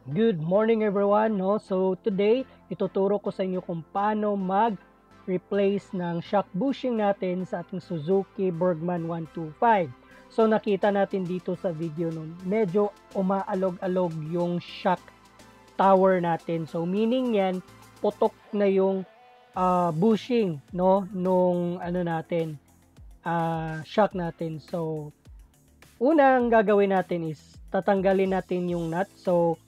Good morning everyone, no? So today, ituturo ko sa inyo kung paano mag-replace ng shock bushing natin sa ating Suzuki Bergman 125. So nakita natin dito sa video nun, medyo umaalog-alog yung shock tower natin. So meaning yan, putok na yung bushing, no? Nung shock natin. So unang gagawin natin is tatanggalin natin yung nut. So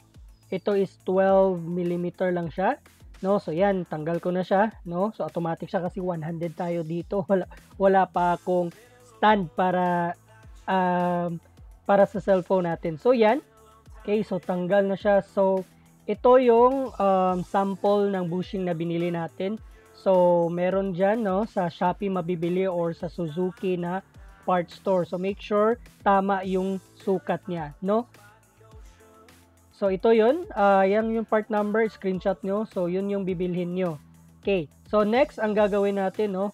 ito is 12 mm lang siya, no? So yan, tanggal ko na siya, no? So automatic siya kasi 100 tayo dito. Wala pa akong stand para sa cellphone natin. So yan. Okay, so tanggal na siya. So ito yung sample ng bushing na binili natin. So meron diyan, no, sa Shopee mabibili or sa Suzuki na parts store. So make sure tama yung sukat niya, no? So ito yun, yan yung part number, screenshot nyo. So yun yung bibilhin nyo. Okay, so next ang gagawin natin, no,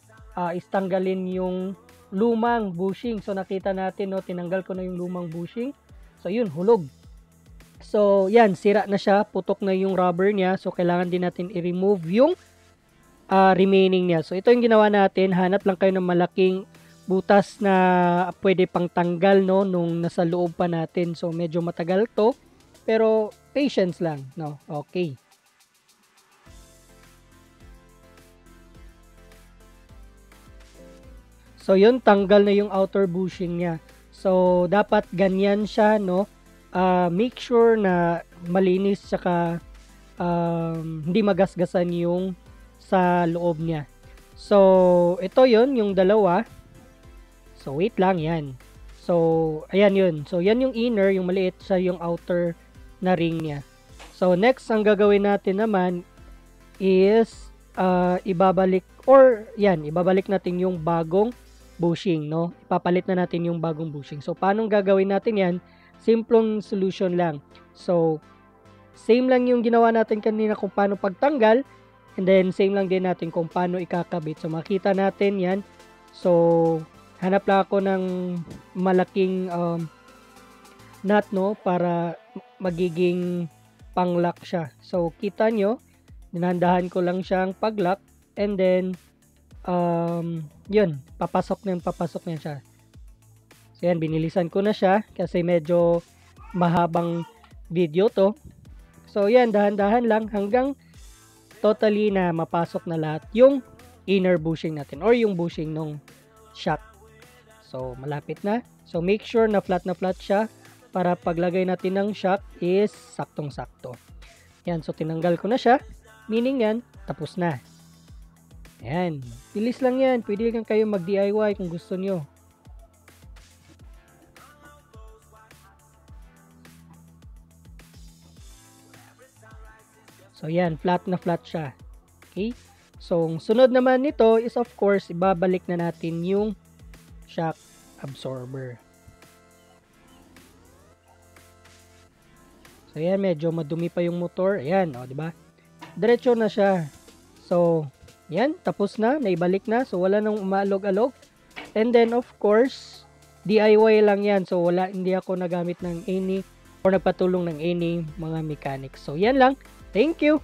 is tanggalin yung lumang bushing. So nakita natin, no, tinanggal ko na yung lumang bushing. So yun, hulog. So yan, sira na siya, putok na yung rubber niya. So kailangan din natin i-remove yung remaining niya. So ito yung ginawa natin, hanap lang kayo ng malaking butas na pwede pang tanggal, no, nung nasa loob pa natin. So medyo matagal to. Pero patience lang, no? Okay. So yun, tanggal na yung outer bushing niya. So dapat ganyan siya, no? Make sure na malinis tsaka hindi magasgasan yung sa loob niya. So ito yun, yung dalawa. So wait lang, yan. So ayan yun. So yan yung inner, yung maliit siya yung outer na ring niya. So next ang gagawin natin naman is ibabalik natin yung bagong bushing, no? Ipapalit na natin yung bagong bushing. So paano gagawin natin yan? Simpleng solution lang. So same lang yung ginawa natin kanina kung paano pagtanggal, and then same lang din natin kung paano ikakabit. So makita natin yan. So hanap lang ako ng malaking nut, no, para magiging pang-lock siya. So kita nyo, dinandahan ko lang siyang pag-lock, and then yun, papasok niya siya. So yan, binilisan ko na siya kasi medyo mahabang video to. So yan, dahan-dahan lang hanggang totally na mapasok na lahat yung inner bushing natin or yung bushing ng shock. So malapit na. So make sure na flat siya para paglagay natin ng shock is saktong-sakto. Yan, so tinanggal ko na siya. Meaning yan, tapos na. Yan, bilis lang yan. Pwede lang kayo mag-DIY kung gusto nyo. So yan, flat na flat siya. Okay? So sunod naman nito is of course, ibabalik na natin yung shock absorber. So yan, medyo madumi pa yung motor. Ayan, o, di ba? Diretso na siya. So, yan, tapos na, naibalik na. So wala nang umaalog-alog. And then of course, DIY lang yan. So hindi ako nagamit ng any or nagpatulong ng any mga mechanics. So yan lang. Thank you.